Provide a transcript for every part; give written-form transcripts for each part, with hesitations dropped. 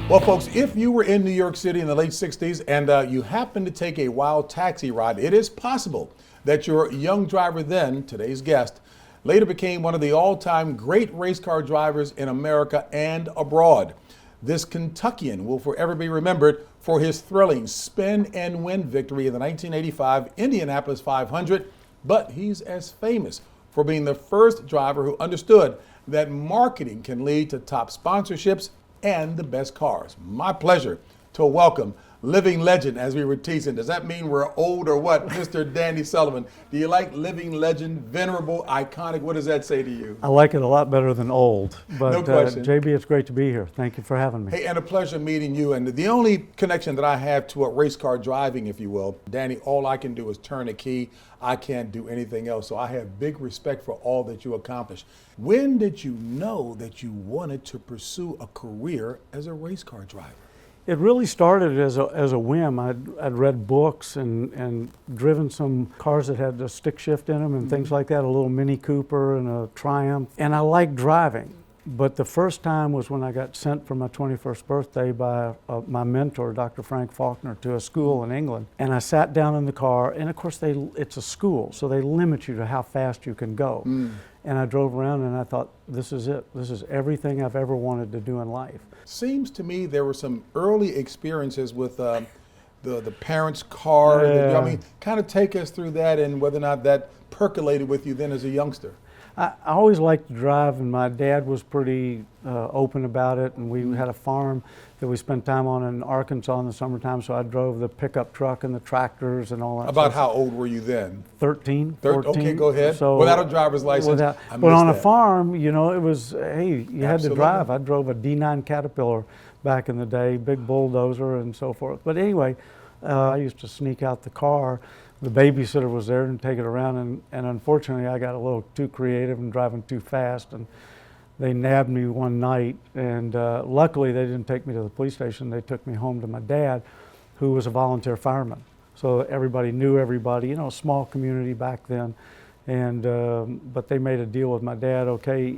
Well, folks, if you were in New York City in the late 60s and you happened to take a wild taxi ride, it is possible that your young driver then, today's guest, later became one of the all-time great race car drivers in America and abroad. This Kentuckian will forever be remembered for his thrilling spin and win victory in the 1985 Indianapolis 500, but he's as famous for being the first driver who understood that marketing can lead to top sponsorships and the best cars. My pleasure to welcome living legend, as we were teasing. Does that mean we're old or what? Mr. Danny Sullivan. Do you like living legend, venerable, iconic? What does that say to you? I like it a lot better than old. But no question. JB, it's great to be here. Thank you for having me. Hey, and a pleasure meeting you. And the only connection that I have to a race car driving, if you will, Danny, all I can do is turn a key. I can't do anything else. So I have big respect for all that you accomplished. When did you know that you wanted to pursue a career as a race car driver? It really started as a whim. I'd read books and driven some cars that had a stick shift in them and things like that, a little Mini Cooper and a Triumph. And I liked driving. But the first time was when I got sent for my 21st birthday by my mentor, Dr. Frank Faulkner, to a school in England. And I sat down in the car, and of course it's a school, so they limit you to how fast you can go. And I drove around and I thought, this is it. This is everything I've ever wanted to do in life. Seems to me there were some early experiences with the parents' car. I mean, kind of take us through that and whether or not that percolated with you then as a youngster. I always liked to drive, and my dad was pretty open about it, and we had a farm that we spent time on in Arkansas in the summertime, so I drove the pickup truck and the tractors and all that About stuff. how old were you then? 13, 14. Okay, go ahead. So, without a driver's license? But on a farm, you know, it was, hey, you had to Absolutely. drive. I drove a D9 Caterpillar back in the day, big bulldozer and so forth. But anyway, I used to sneak out the car. The babysitter was there and take it around, and unfortunately I got a little too creative and driving too fast, and they nabbed me one night, and luckily they didn't take me to the police station. They took me home to my dad, who was a volunteer fireman. So everybody knew everybody, you know, small community back then. And but they made a deal with my dad, okay,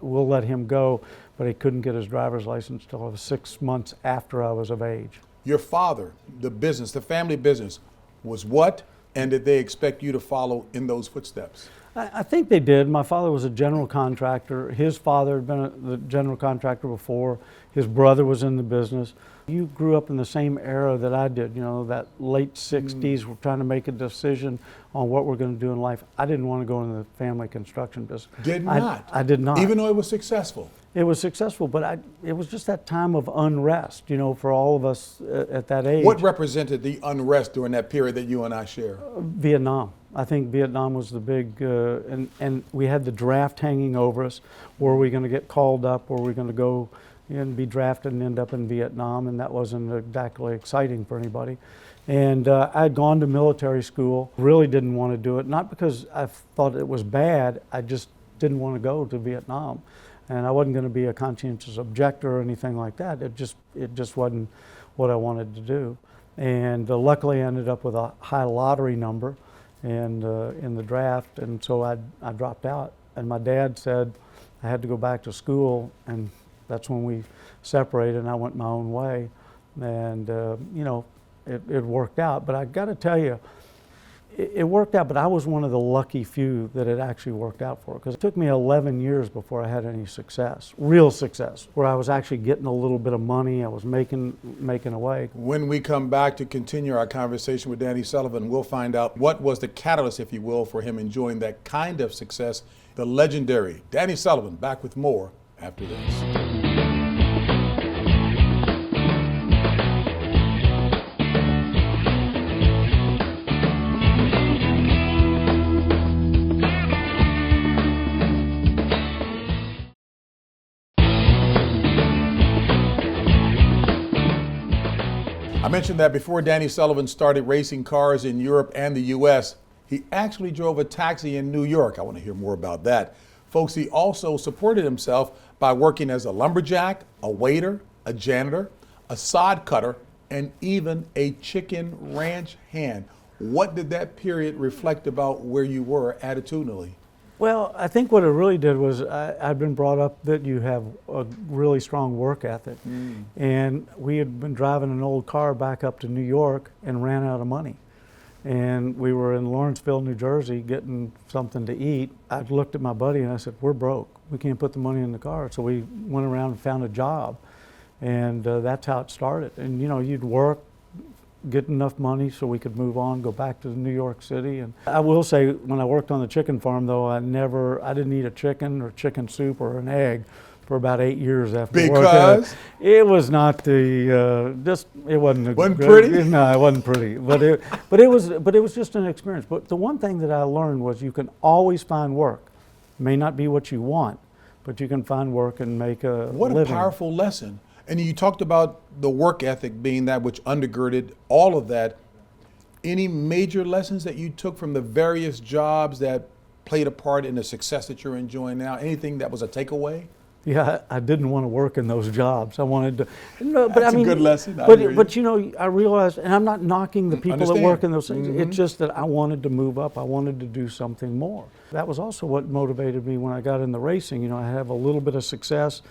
we'll let him go, but he couldn't get his driver's license till it was 6 months after I was of age. Your father, the business, the family business, was what, and did they expect you to follow in those footsteps? I think they did. My father was a general contractor. His father had been the general contractor before. His brother was in the business. You grew up in the same era that I did, you know, that late 60s. We're trying to make a decision on what we're going to do in life. I didn't want to go into the family construction business. Did not? I did not. Even though it was successful? It was successful, but it was just that time of unrest, you know, for all of us at that age. What represented the unrest during that period that you and I share? Vietnam. I think Vietnam was the big, and we had the draft hanging over us. Were we going to get called up? Were we going to go and be drafted and end up in Vietnam? And that wasn't exactly exciting for anybody. And I had gone to military school, really didn't want to do it, not because I thought it was bad, I just didn't want to go to Vietnam. And I wasn't going to be a conscientious objector or anything like that. It just wasn't what I wanted to do. And luckily I ended up with a high lottery number and in the draft, and so I dropped out. And my dad said I had to go back to school, and that's when we separated and I went my own way. And you know, it worked out. But I got to tell you, it worked out, but I was one of the lucky few that it actually worked out for, because it took me 11 years before I had any success, real success, where I was actually getting a little bit of money, I was making away. When we come back to continue our conversation with Danny Sullivan, we'll find out what was the catalyst, if you will, for him enjoying that kind of success. The legendary Danny Sullivan, back with more after this. I mentioned that before Danny Sullivan started racing cars in Europe and the U.S., he actually drove a taxi in New York. I want to hear more about that. Folks, he also supported himself by working as a lumberjack, a waiter, a janitor, a sod cutter, and even a chicken ranch hand. What did that period reflect about where you were attitudinally? Well, I think what it really did was I'd been brought up that you have a really strong work ethic. And we had been driving an old car back up to New York and ran out of money. And we were in Lawrenceville, New Jersey, getting something to eat. I looked at my buddy and I said, we're broke. We can't put the money in the car. So we went around and found a job. And that's how it started. And you'd work, get enough money so we could move on, go back to New York City. And I will say, when I worked on the chicken farm, though, I didn't eat a chicken or chicken soup or an egg for about 8 years after Because? it was not the it wasn't pretty? No, it wasn't pretty. But it was just an experience. But the one thing that I learned was you can always find work. It may not be what you want, but you can find work and make a What living. a powerful lesson. And you talked about the work ethic being that which undergirded all of that. Any major lessons that you took from the various jobs that played a part in the success that you're enjoying now? Anything that was a takeaway? Yeah, I didn't want to work in those jobs. I wanted to. No, but That's I mean, a good lesson. But I realized, and I'm not knocking the people that work in those things. Mm-hmm. It's just that I wanted to move up. I wanted to do something more. That was also what motivated me when I got into racing. I have a little bit of success,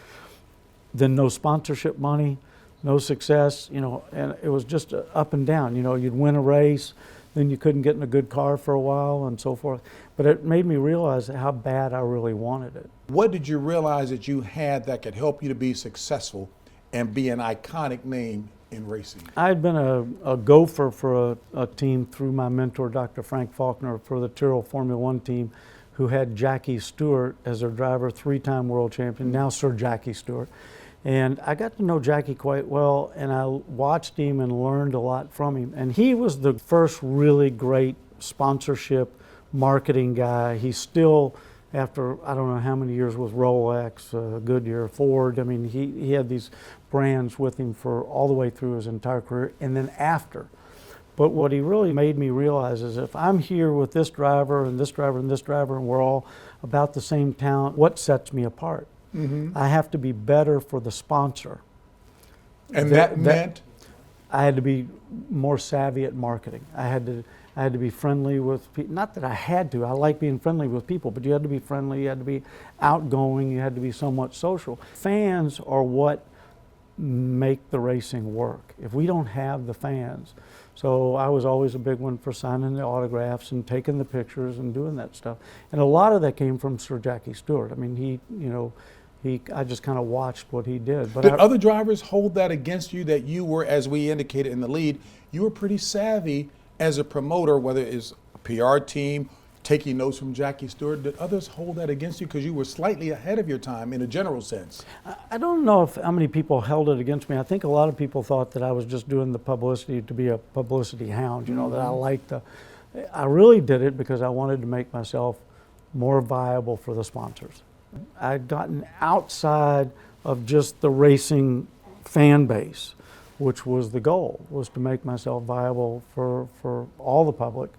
then no sponsorship money, no success. And it was just up and down. You'd win a race, then you couldn't get in a good car for a while, and so forth. But it made me realize how bad I really wanted it. What did you realize that you had that could help you to be successful and be an iconic name in racing? I had been a gopher for a team through my mentor, Dr. Frank Faulkner, for the Tyrrell Formula One team, who had Jackie Stewart as their driver, 3-time world champion, now Sir Jackie Stewart. And I got to know Jackie quite well, and I watched him and learned a lot from him. And he was the first really great sponsorship marketing guy. He's still, after I don't know how many years with Rolex, Goodyear, Ford, I mean, he had these brands with him for all the way through his entire career, and then after. But what he really made me realize is if I'm here with this driver and this driver and this driver, and we're all about the same talent, what sets me apart? Mm-hmm. I have to be better for the sponsor. And that meant? I had to be more savvy at marketing. I had to be friendly with people. Not that I had to. I like being friendly with people, but you had to be friendly. You had to be outgoing. You had to be somewhat social. Fans are what make the racing work. If we don't have the fans, so I was always a big one for signing the autographs and taking the pictures and doing that stuff. And a lot of that came from Sir Jackie Stewart. I mean, I just kind of watched what he did. But did other drivers hold that against you, that you were, as we indicated in the lead, you were pretty savvy as a promoter, whether it's a PR team, taking notes from Jackie Stewart? Did others hold that against you because you were slightly ahead of your time in a general sense? I don't know how many people held it against me. I think a lot of people thought that I was just doing the publicity to be a publicity hound, that I liked I really did it because I wanted to make myself more viable for the sponsors. I'd gotten outside of just the racing fan base, which was the goal, was to make myself viable for all the public.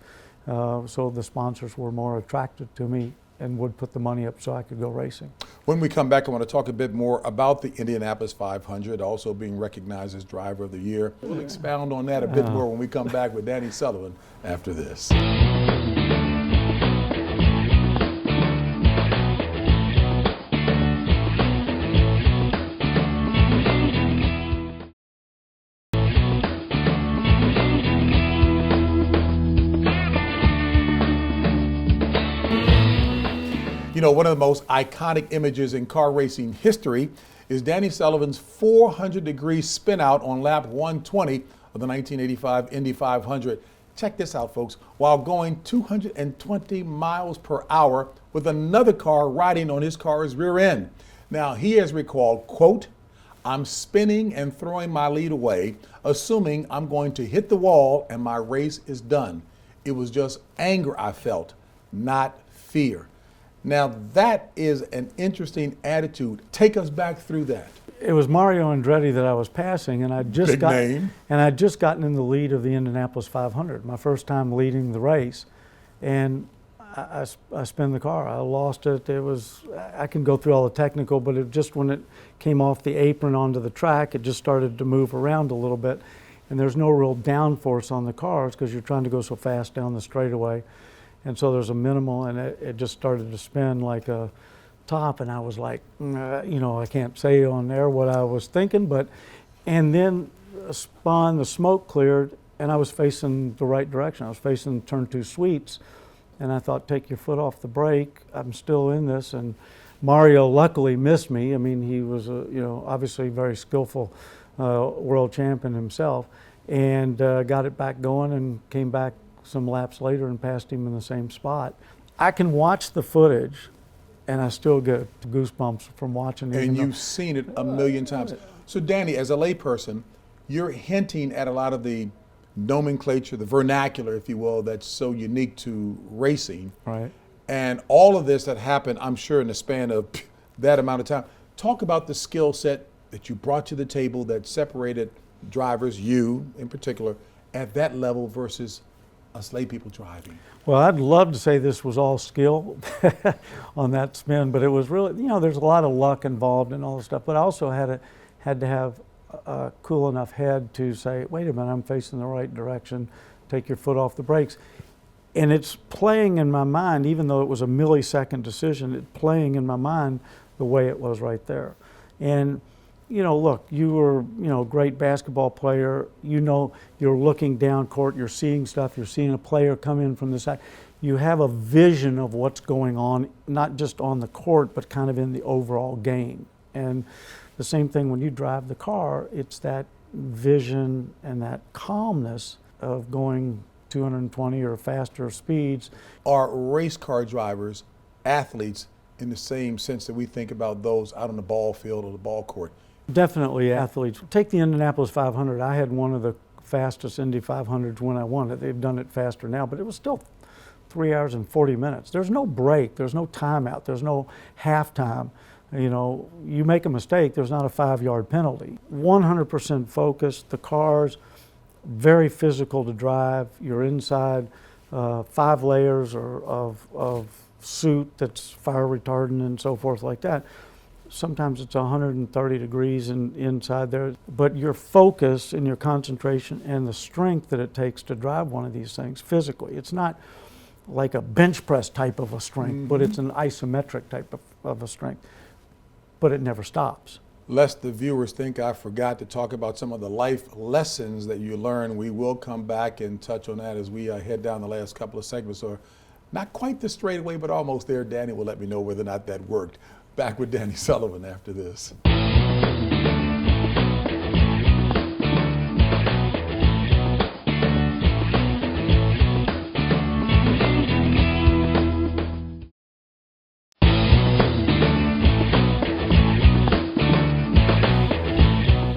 So the sponsors were more attracted to me and would put the money up so I could go racing. When we come back, I want to talk a bit more about the Indianapolis 500, also being recognized as Driver of the Year. We'll expound on that a bit more when we come back with Danny Sullivan after this. One of the most iconic images in car racing history is Danny Sullivan's 400-degree spin out on lap 120 of the 1985 Indy 500. Check this out, folks. While going 220 miles per hour with another car riding on his car's rear end. Now, he has recalled, quote, "I'm spinning and throwing my lead away, assuming I'm going to hit the wall and my race is done. It was just anger I felt, not fear." Now, that is an interesting attitude. Take us back through that. It was Mario Andretti that I was passing, and I'd just gotten in the lead of the Indianapolis 500, my first time leading the race, and I spun the car. I lost it. I can go through all the technical, but it just, when it came off the apron onto the track, it just started to move around a little bit, and there's no real downforce on the cars because you're trying to go so fast down the straightaway. And so there's a minimal, and it just started to spin like a top, and I was like, I can't say on there what I was thinking, and then spun, the smoke cleared, and I was facing the right direction. I was facing turn 2 sweeps, and I thought, take your foot off the brake. I'm still in this, and Mario luckily missed me. I mean, he was obviously very skillful world champion himself, and got it back going and came back some laps later and passed him in the same spot. I can watch the footage and I still get goosebumps from watching it. And you've seen it a million times. So Danny, as a layperson, you're hinting at a lot of the nomenclature, the vernacular, if you will, that's so unique to racing. Right. And all of this that happened, I'm sure, in the span of that amount of time. Talk about the skill set that you brought to the table that separated drivers, you in particular, at that level versus us lay people driving. Well, I'd love to say this was all skill on that spin, but it was really, there's a lot of luck involved and all this stuff. But I also had to have a cool enough head to say, wait a minute, I'm facing the right direction. Take your foot off the brakes. And it's playing in my mind, even though it was a millisecond decision, it's playing in my mind the way it was right there. And look, you were, a great basketball player. You're looking down court, you're seeing stuff, you're seeing a player come in from the side. You have a vision of what's going on, not just on the court, but kind of in the overall game. And the same thing when you drive the car, it's that vision and that calmness of going 220 or faster speeds. Are race car drivers athletes in the same sense that we think about those out on the ball field or the ball court? Definitely athletes. Take the Indianapolis 500. I had one of the fastest Indy 500s when I won it. They've done it faster now, but it was still 3 hours and 40 minutes. There's no break. There's no timeout. There's no halftime. You make a mistake, there's not a 5-yard penalty. 100% focused. The cars, very physical to drive. You're inside 5 layers of suit that's fire retardant and so forth like that. Sometimes it's 130 degrees inside there, but your focus and your concentration and the strength that it takes to drive one of these things physically. It's not like a bench press type of a strength, but it's an isometric type of a strength, but it never stops. Lest the viewers think I forgot to talk about some of the life lessons that you learn, we will come back and touch on that as we head down the last couple of segments. Or not quite the straightaway, but almost there. Danny will let me know whether or not that worked. Back with Danny Sullivan after this.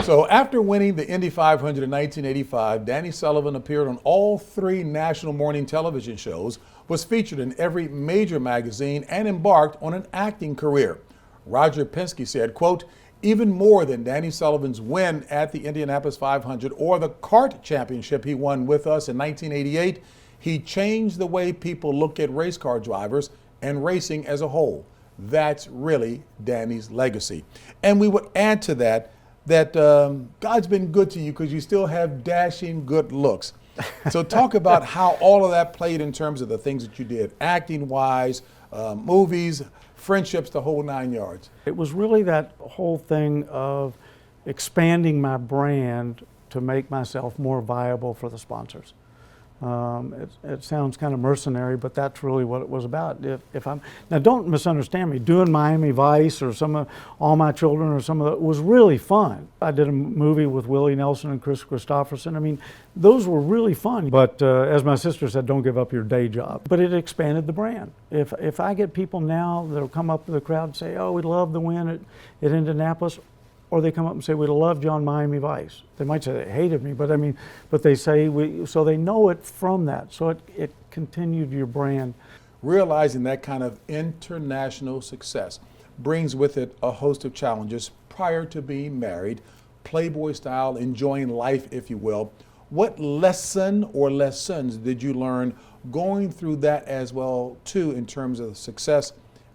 So after winning the Indy 500 in 1985, Danny Sullivan appeared on all 3 national morning television shows, was featured in every major magazine, and embarked on an acting career. Roger Penske said, quote, even more than Danny Sullivan's win at the Indianapolis 500 or the kart championship he won with us in 1988, he changed the way people look at race car drivers and racing as a whole. That's really Danny's legacy. And we would add to that God's been good to you because you still have dashing good looks. So talk about how all of that played in terms of the things that you did, acting-wise, movies, friendships, the whole 9 yards. It was really that whole thing of expanding my brand to make myself more viable for the sponsors. It sounds kind of mercenary, but that's really what it was about. Now don't misunderstand me, doing Miami Vice or All My Children or some of that was really fun. I did a movie with Willie Nelson and Chris Christopherson. I mean, those were really fun. But as my sister said, don't give up your day job. But it expanded the brand. If I get people now that'll come up to the crowd and say, oh, we love the win at Indianapolis, or they come up and say, we loved you on Miami Vice. They might say they hated me, but they say, so they know it from that. So it continued your brand. Realizing that kind of international success brings with it a host of challenges prior to being married, Playboy style, enjoying life, if you will. What lesson or lessons did you learn going through that as well, too, in terms of success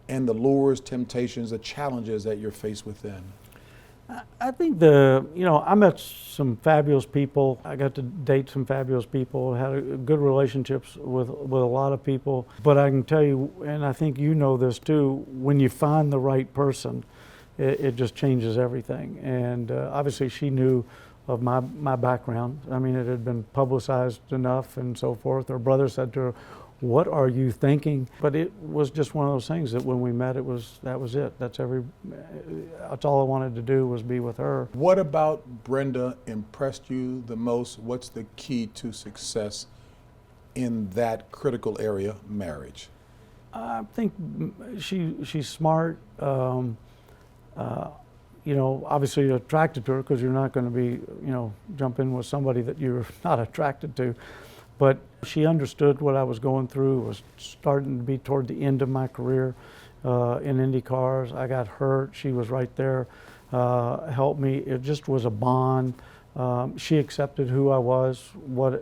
and the lures, temptations, the challenges that you're faced with then? I think I met some fabulous people. I got to date some fabulous people, had good relationships with a lot of people. But I can tell you, and I think you know this too, when you find the right person, it just changes everything. And obviously she knew of my background. I mean, it had been publicized enough and so forth. Her brother said to her, "What are you thinking?" But it was just one of those things that when we met, that was it. That's all I wanted to do was be with her. What about Brenda impressed you the most? What's the key to success in that critical area, marriage? I think she's smart. Obviously attracted to her because you're not going to be, jump in with somebody that you're not attracted to. But she understood what I was going through. It was starting to be toward the end of my career in Indy cars. I got hurt. She was right there, helped me. It just was a bond. She accepted who I was,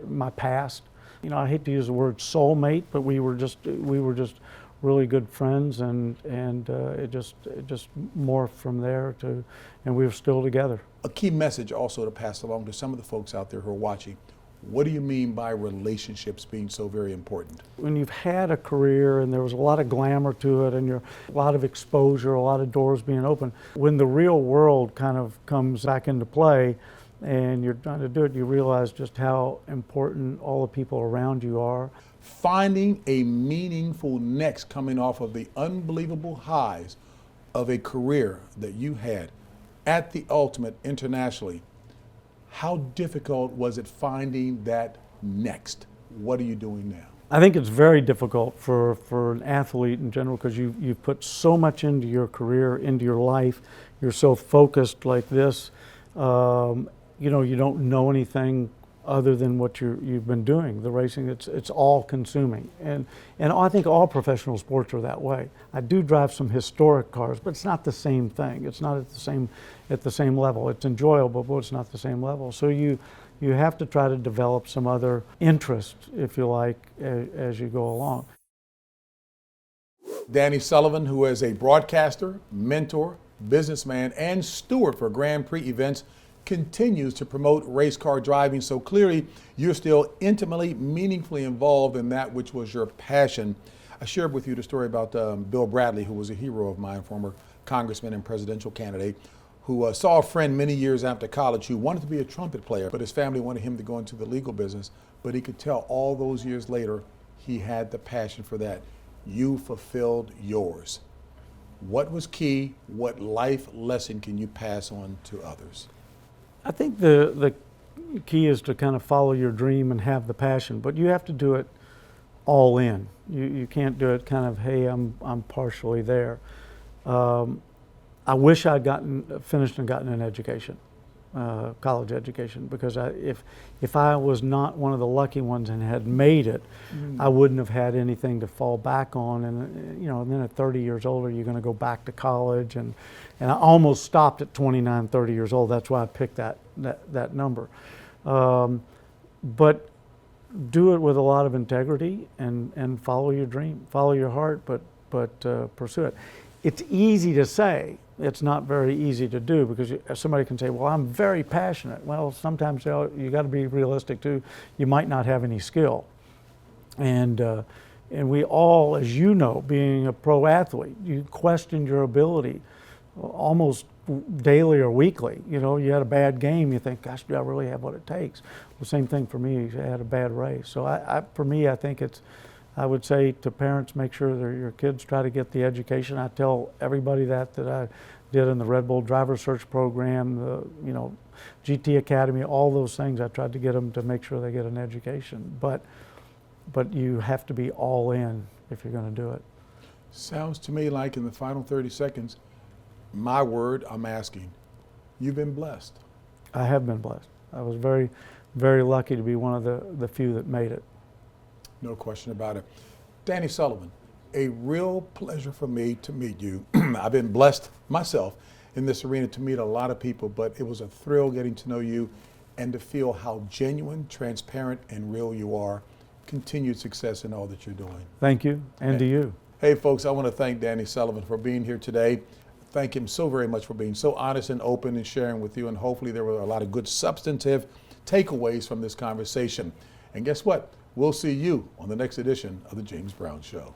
my past. I hate to use the word soulmate, but we were just really good friends, and it just morphed from there and we were still together. A key message also to pass along to some of the folks out there who are watching. What do you mean by relationships being so very important? When you've had a career and there was a lot of glamour to it and a lot of exposure, a lot of doors being open, when the real world kind of comes back into play and you're trying to do it, you realize just how important all the people around you are. Finding a meaningful next coming off of the unbelievable highs of a career that you had at the Ultimate internationally. How difficult was it finding that next? What are you doing now? I think it's very difficult for an athlete in general because you've put so much into your career, into your life. You're so focused like this. You don't know anything other than what you've been doing, the racing. It's all consuming. And I think all professional sports are that way. I do drive some historic cars, but it's not the same thing. It's not at the same level. It's enjoyable, but it's not the same level. So you have to try to develop some other interest, if you like, as you go along. Danny Sullivan, who is a broadcaster, mentor, businessman, and steward for Grand Prix events, continues to promote race car driving. So clearly you're still intimately, meaningfully involved in that which was your passion. I shared with you the story about Bill Bradley, who was a hero of mine, former congressman and presidential candidate, who saw a friend many years after college who wanted to be a trumpet player, but his family wanted him to go into the legal business. But he could tell all those years later he had the passion for that. You fulfilled yours. What was key? What life lesson can you pass on to others? I think the key is to kind of follow your dream and have the passion, but you have to do it all in. You can't do it kind of, hey, I'm partially there. I wish I'd finished and gotten an education, college education, because if I was not one of the lucky ones and had made it, I wouldn't have had anything to fall back on. And then at 30 years older, you're going to go back to college, and I almost stopped at 29, 30 years old. That's why I picked that number. But do it with a lot of integrity and follow your dream, follow your heart, but pursue it. It's easy to say. It's not very easy to do, because somebody can say, well, I'm very passionate. Well, sometimes you got to be realistic too. You might not have any skill. And we all, as you know, being a pro athlete, you question your ability almost daily or weekly. You had a bad game, you think, gosh, do I really have what it takes? The same thing for me. I had a bad race. So for me, I think I would say to parents, make sure that your kids try to get the education. I tell everybody that I did in the Red Bull Driver Search Program, the GT Academy, all those things. I tried to get them to make sure they get an education. But you have to be all in if you're going to do it. Sounds to me like in the final 30 seconds, my word, I'm asking, you've been blessed. I have been blessed. I was very, very lucky to be one of the few that made it. No question about it. Danny Sullivan, a real pleasure for me to meet you. I've been blessed myself in this arena to meet a lot of people, but it was a thrill getting to know you and to feel how genuine, transparent, and real you are. Continued success in all that you're doing. Thank you, and to you. Hey folks, I want to thank Danny Sullivan for being here today. thank him so very much for being so honest and open and sharing with you. And hopefully there were a lot of good substantive takeaways from this conversation. And guess what? We'll see you on the next edition of The James Brown Show.